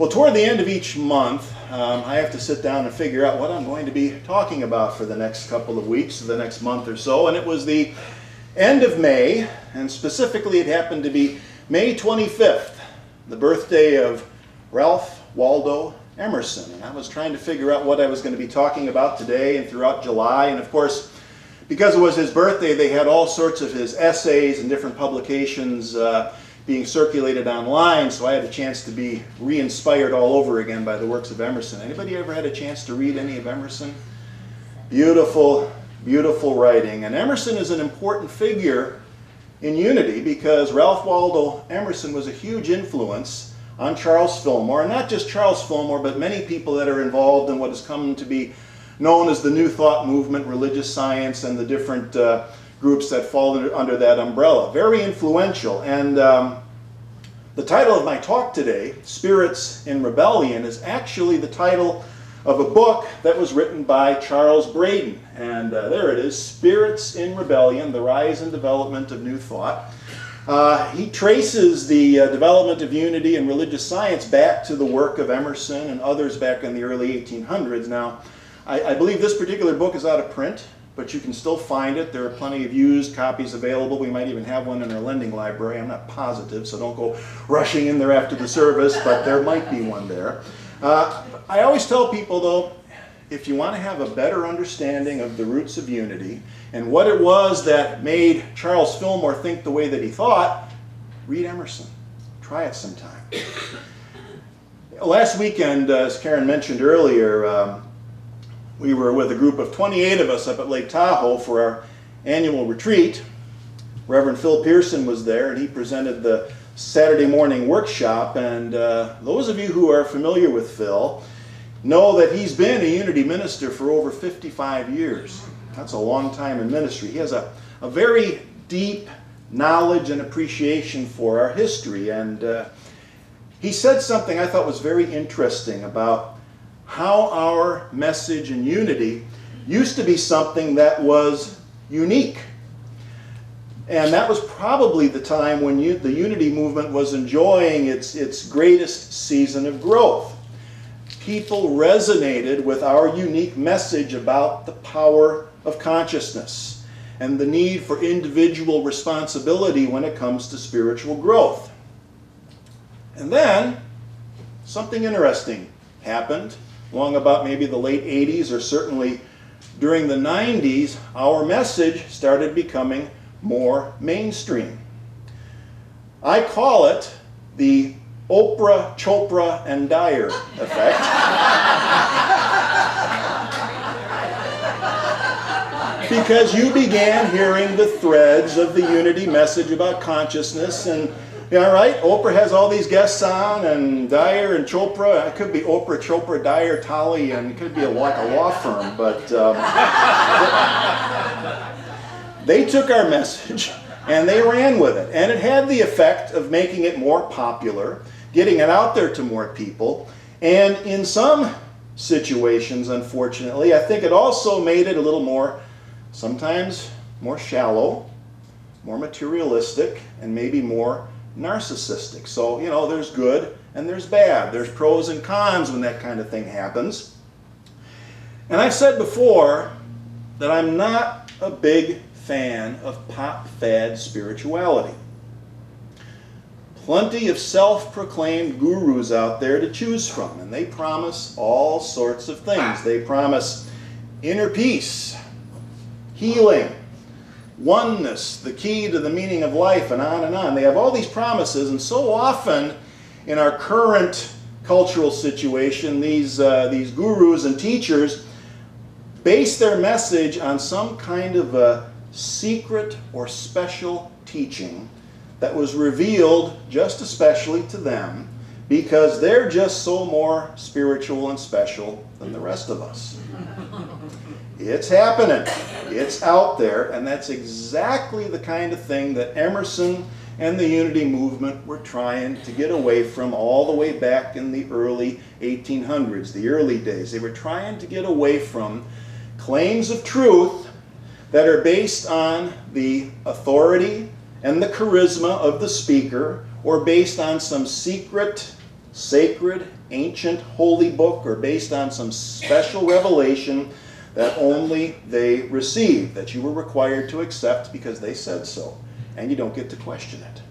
Well, toward the end of each month, I have to sit down and figure out what I'm going to be talking about for the next couple of weeks, or the next month or so. And it was the end of May, and specifically it happened to be May 25th, the birthday of Ralph Waldo Emerson. And I was trying to figure out what I was going to be talking about today and throughout July. And of course, because it was his birthday, they had all sorts of his essays and different publications being circulated online, so I had a chance to be re-inspired all over again by the works of Emerson. Anybody ever had a chance to read any of Emerson? Beautiful, beautiful writing. And Emerson is an important figure in unity because Ralph Waldo Emerson was a huge influence on Charles Fillmore, and not just Charles Fillmore, but many people that are involved in what has come to be known as the New Thought movement, religious science, and the different groups that fall under that umbrella. Very influential. And the title of my talk today, Spirits in Rebellion, is actually the title of a book that was written by Charles Braden. And there it is, Spirits in Rebellion, The Rise and Development of New Thought. He traces the development of unity and religious science back to the work of Emerson and others back in the early 1800s. Now, I believe this particular book is out of print, but you can still find it. There are plenty of used copies available. We might even have one in our lending library. I'm not positive, so don't go rushing in there after the service, but there might be one there. I always tell people, though, if you want to have a better understanding of the roots of unity and what it was that made Charles Fillmore think the way that he thought, read Emerson. Try it sometime. Last weekend, as Karen mentioned earlier, we were with a group of 28 of us up at Lake Tahoe for our annual retreat. Reverend Phil Pearson was there, and he presented the Saturday morning workshop. And those of you who are familiar with Phil know that he's been a unity minister for over 55 years. That's a long time in ministry. He has a very deep knowledge and appreciation for our history. And he said something I thought was very interesting about how our message in unity used to be something that was unique. And that was probably the time when the unity movement was enjoying its greatest season of growth. People resonated with our unique message about the power of consciousness and the need for individual responsibility when it comes to spiritual growth. And then something interesting happened. Long about maybe the late 80s, or certainly during the 90s, our message started becoming more mainstream. I call it the Oprah, Chopra, and Dyer effect. Because you began hearing the threads of the unity message about consciousness, and yeah, right, Oprah has all these guests on, and Dyer and Chopra, it could be Oprah, Chopra, Dyer, Tully, and it could be like a law firm, but they took our message and they ran with it. And it had the effect of making it more popular, getting it out there to more people, and in some situations, unfortunately, I think it also made it a little more, sometimes more shallow, more materialistic, and maybe more narcissistic. So, you know, there's good and there's bad. There's pros and cons when that kind of thing happens. And I've said before that I'm not a big fan of pop fad spirituality. Plenty of self-proclaimed gurus out there to choose from, and they promise all sorts of things. They promise inner peace, healing, oneness, the key to the meaning of life, and on and on. They have all these promises, and so often in our current cultural situation, these gurus and teachers base their message on some kind of a secret or special teaching that was revealed just especially to them because they're just so more spiritual and special than the rest of us. It's happening. It's out there, and that's exactly the kind of thing that Emerson and the unity movement were trying to get away from all the way back in the early 1800s, the early days. They were trying to get away from claims of truth that are based on the authority and the charisma of the speaker, or based on some secret, sacred ancient holy book or based on some special revelation that only they received, that you were required to accept because they said so, and you don't get to question it,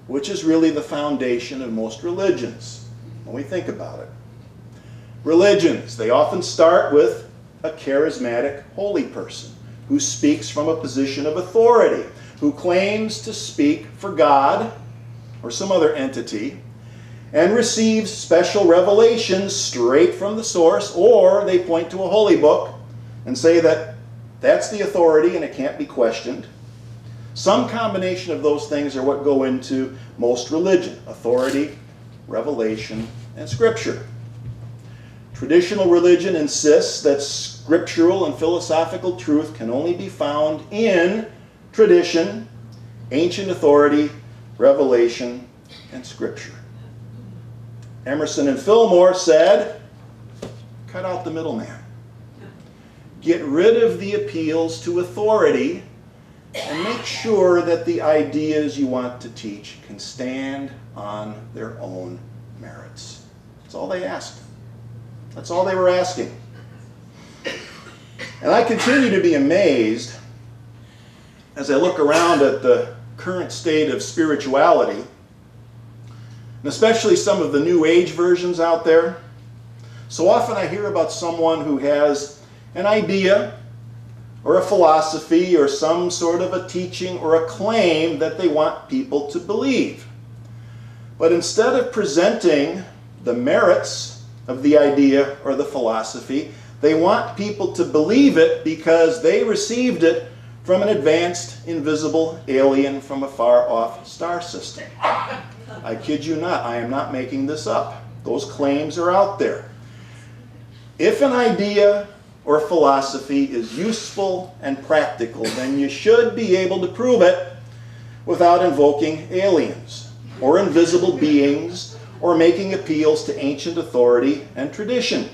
which is really the foundation of most religions when we think about it. Religions, they often start with a charismatic holy person who speaks from a position of authority, who claims to speak for God or some other entity, and receives special revelations straight from the source, or they point to a holy book and say that that's the authority and it can't be questioned. Some combination of those things are what go into most religion: authority, revelation, and scripture. Traditional religion insists that scriptural and philosophical truth can only be found in tradition, ancient authority, revelation, and scripture. Emerson and Fillmore said, cut out the middleman. Get rid of the appeals to authority and make sure that the ideas you want to teach can stand on their own merits. That's all they asked. That's all they were asking. And I continue to be amazed as I look around at the current state of spirituality, and especially some of the New Age versions out there. So often I hear about someone who has an idea or a philosophy or some sort of a teaching or a claim that they want people to believe. But instead of presenting the merits of the idea or the philosophy, they want people to believe it because they received it from an advanced, invisible alien from a far-off star system. I kid you not, I am not making this up. Those claims are out there. If an idea or philosophy is useful and practical, then you should be able to prove it without invoking aliens or invisible beings or making appeals to ancient authority and tradition.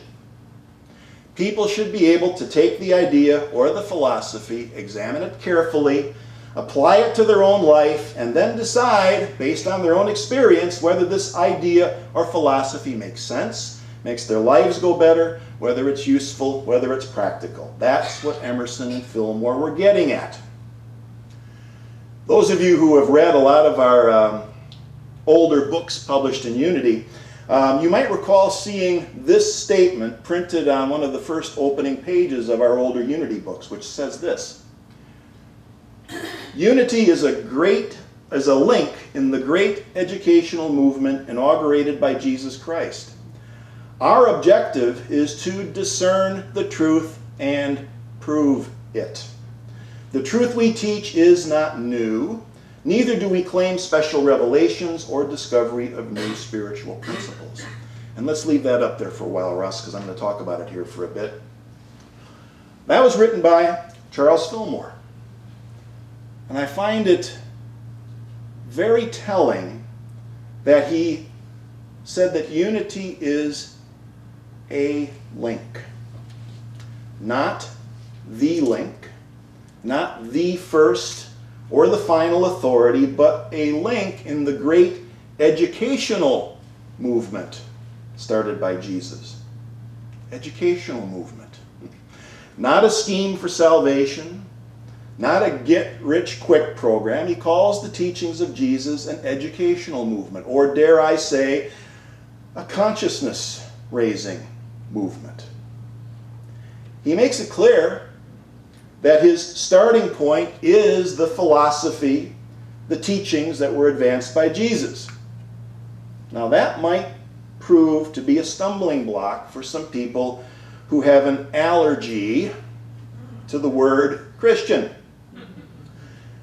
People should be able to take the idea or the philosophy, examine it carefully, apply it to their own life, and then decide, based on their own experience, whether this idea or philosophy makes sense, makes their lives go better, whether it's useful, whether it's practical. That's what Emerson and Fillmore were getting at. Those of you who have read a lot of our older books published in Unity, you might recall seeing this statement printed on one of the first opening pages of our older Unity books, which says this: Unity is a link in the great educational movement inaugurated by Jesus Christ. Our objective is to discern the truth and prove it. The truth we teach is not new, neither do we claim special revelations or discovery of new spiritual principles. And let's leave that up there for a while, Russ, because I'm going to talk about it here for a bit. That was written by Charles Fillmore. And I find it very telling that he said that unity is a link. Not the link, not the first or the final authority, but a link in the great educational movement started by Jesus. Educational movement. Not a scheme for salvation, not a get-rich-quick program. He calls the teachings of Jesus an educational movement, or dare I say, a consciousness-raising movement. He makes it clear that his starting point is the philosophy, the teachings that were advanced by Jesus. Now that might prove to be a stumbling block for some people who have an allergy to the word Christian,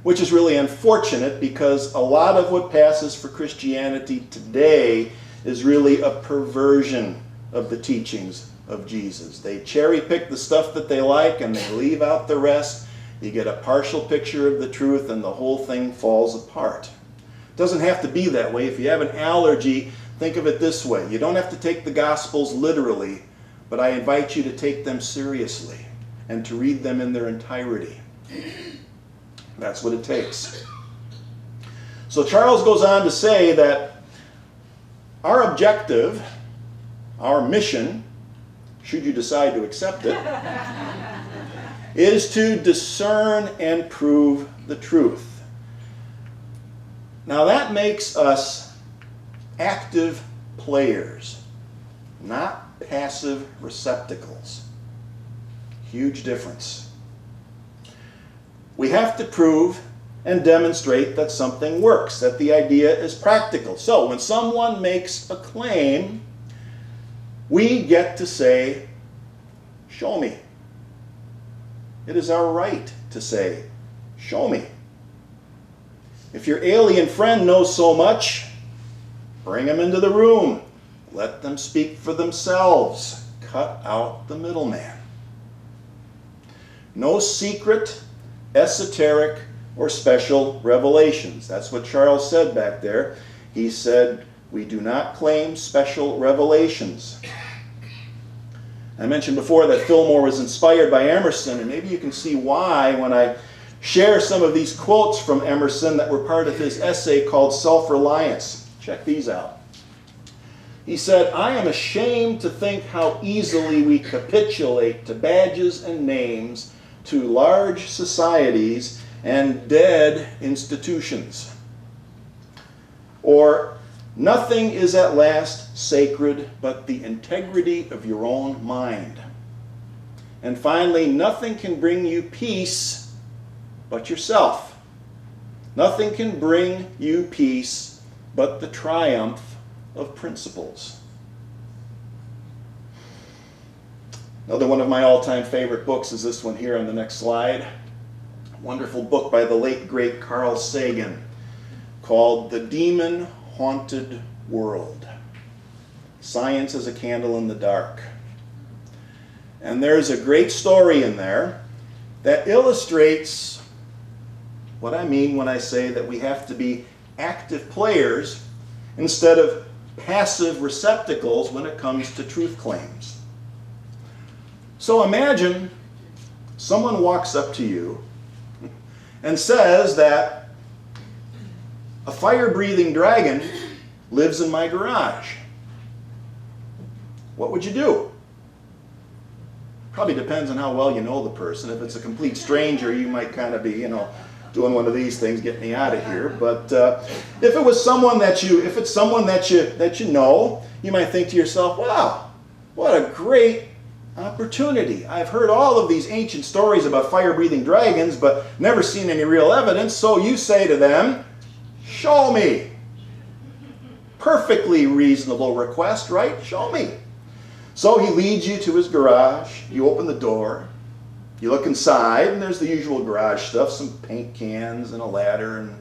which is really unfortunate because a lot of what passes for Christianity today is really a perversion of the teachings of Jesus. They cherry pick the stuff that they like and they leave out the rest. You get a partial picture of the truth and the whole thing falls apart. It doesn't have to be that way. If you have an allergy, think of it this way. You don't have to take the Gospels literally, but I invite you to take them seriously and to read them in their entirety. That's what it takes. So Charles goes on to say that our objective our mission, should you decide to accept it, is to discern and prove the truth. Now that makes us active players, not passive receptacles. Huge difference. We have to prove and demonstrate that something works, that the idea is practical. So when someone makes a claim, we get to say, show me. It is our right to say, show me. If your alien friend knows so much, bring them into the room. Let them speak for themselves. Cut out the middleman. No secret, esoteric, or special revelations. That's what Charles said back there. He said, we do not claim special revelations. I mentioned before that Fillmore was inspired by Emerson, and maybe you can see why when I share some of these quotes from Emerson that were part of his essay called Self-Reliance. Check these out. He said, I am ashamed to think how easily we capitulate to badges and names, to large societies and dead institutions. Or, nothing is at last sacred but the integrity of your own mind. And finally, nothing can bring you peace but yourself. Nothing can bring you peace but the triumph of principles. Another one of my all-time favorite books is this one here on the next slide. A wonderful book by the late, great Carl Sagan called The Demon-Haunted World. Science as a Candle in the Dark. And there's a great story in there that illustrates what I mean when I say that we have to be active players instead of passive receptacles when it comes to truth claims. So imagine someone walks up to you and says that a fire-breathing dragon lives in my garage. What would you do? Probably depends on how well you know the person. If it's a complete stranger, you might kind of be, doing one of these things, get me out of here. But if it was someone that you know, you might think to yourself, wow, what a great opportunity. I've heard all of these ancient stories about fire-breathing dragons, but never seen any real evidence. So you say to them, show me. Perfectly reasonable request, right? Show me. So he leads you to his garage. You open the door. You look inside, and there's the usual garage stuff, some paint cans and a ladder and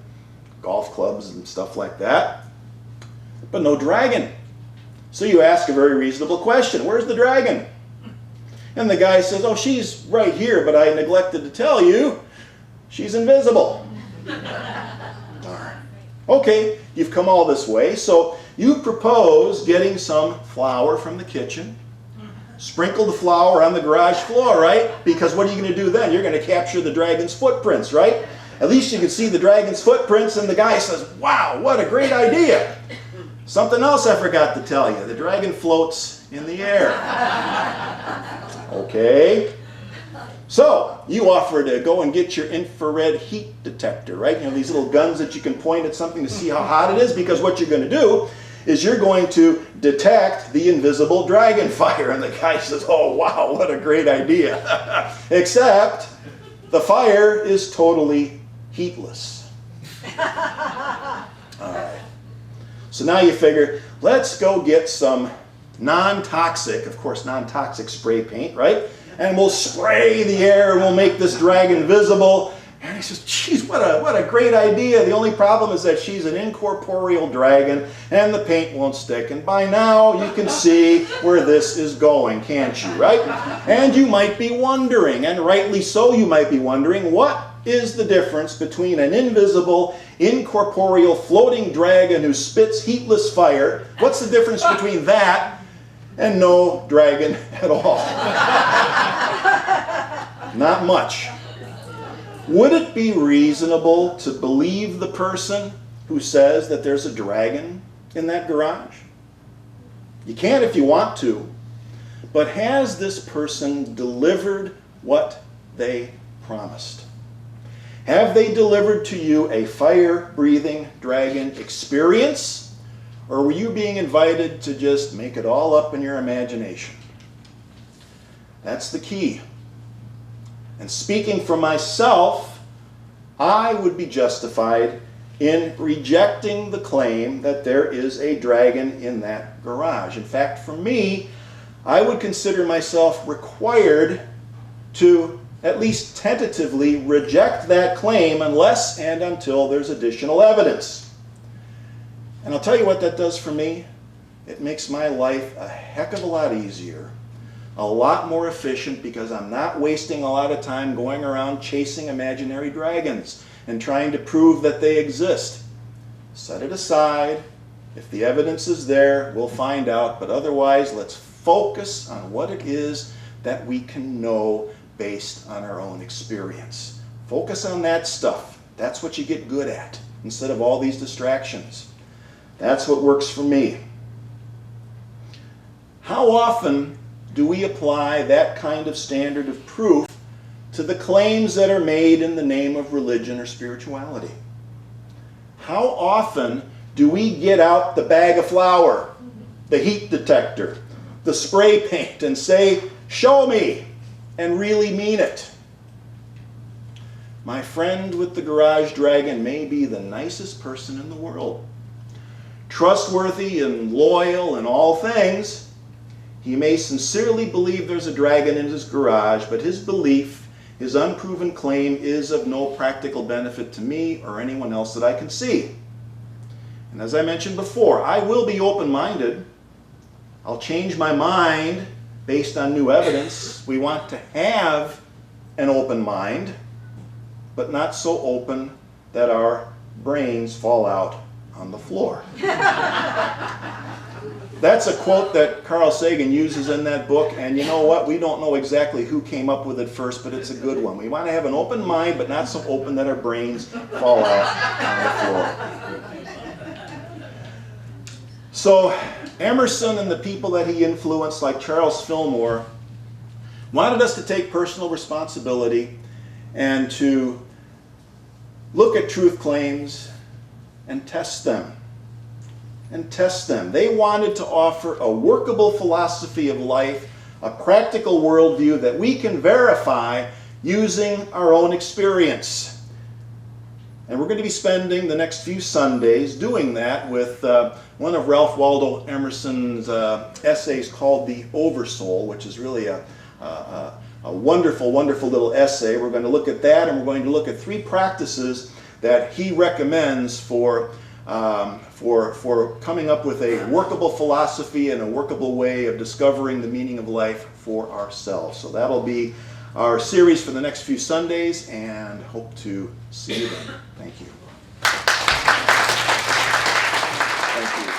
golf clubs and stuff like that. But no dragon. So you ask a very reasonable question. Where's the dragon? And the guy says, oh, she's right here, but I neglected to tell you, she's invisible. Darn. Okay, you've come all this way, so you propose getting some flour from the kitchen. Sprinkle the flour on the garage floor, right? Because what are you going to do then? You're going to capture the dragon's footprints, right? At least you can see the dragon's footprints, and the guy says, wow, what a great idea. Something else I forgot to tell you. The dragon floats in the air. Okay. So, you offer to go and get your infrared heat detector, right? These little guns that you can point at something to see how hot it is, because what you're going to do is you're going to detect the invisible dragon fire. And the guy says, oh, wow, what a great idea. Except the fire is totally heatless. All right. So now you figure, let's go get some non-toxic, of course, non-toxic spray paint, right? And we'll spray the air and we'll make this dragon visible. And he says, geez, what a great idea. The only problem is that she's an incorporeal dragon and the paint won't stick. And by now you can see where this is going, can't you, right? And you might be wondering, and rightly so, you might be wondering, what is the difference between an invisible, incorporeal, floating dragon who spits heatless fire? What's the difference between that and no dragon at all? Not much. Would it be reasonable to believe the person who says that there's a dragon in that garage? You can if you want to, but has this person delivered what they promised? Have they delivered to you a fire-breathing dragon experience, or were you being invited to just make it all up in your imagination? That's the key. And speaking for myself, I would be justified in rejecting the claim that there is a dragon in that garage. In fact, for me, I would consider myself required to at least tentatively reject that claim unless and until there's additional evidence. And I'll tell you what that does for me. It makes my life a heck of a lot easier, a lot more efficient, because I'm not wasting a lot of time going around chasing imaginary dragons and trying to prove that they exist. Set it aside. If the evidence is there, we'll find out. But otherwise, let's focus on what it is that we can know based on our own experience. Focus on that stuff. That's what you get good at, instead of all these distractions. That's what works for me. How often do we apply that kind of standard of proof to the claims that are made in the name of religion or spirituality? How often do we get out the bag of flour, the heat detector, the spray paint, and say, "Show me," and really mean it? My friend with the garage dragon may be the nicest person in the world, trustworthy and loyal in all things. He may sincerely believe there's a dragon in his garage, but his belief, his unproven claim, is of no practical benefit to me or anyone else that I can see. And as I mentioned before, I will be open-minded. I'll change my mind based on new evidence. We want to have an open mind, but not so open that our brains fall out on the floor. That's a quote that Carl Sagan uses in that book, and you know what? We don't know exactly who came up with it first, but it's a good one. We want to have an open mind, but not so open that our brains fall out on the floor. So Emerson and the people that he influenced, like Charles Fillmore, wanted us to take personal responsibility and to look at truth claims and test them. They wanted to offer a workable philosophy of life, a practical worldview that we can verify using our own experience. And we're going to be spending the next few Sundays doing that with one of Ralph Waldo Emerson's essays called The Oversoul, which is really a wonderful, wonderful little essay. We're going to look at that, and we're going to look at 3 practices that he recommends for coming up with a workable philosophy and a workable way of discovering the meaning of life for ourselves. So that'll be our series for the next few Sundays, and hope to see you then. Thank you. Thank you.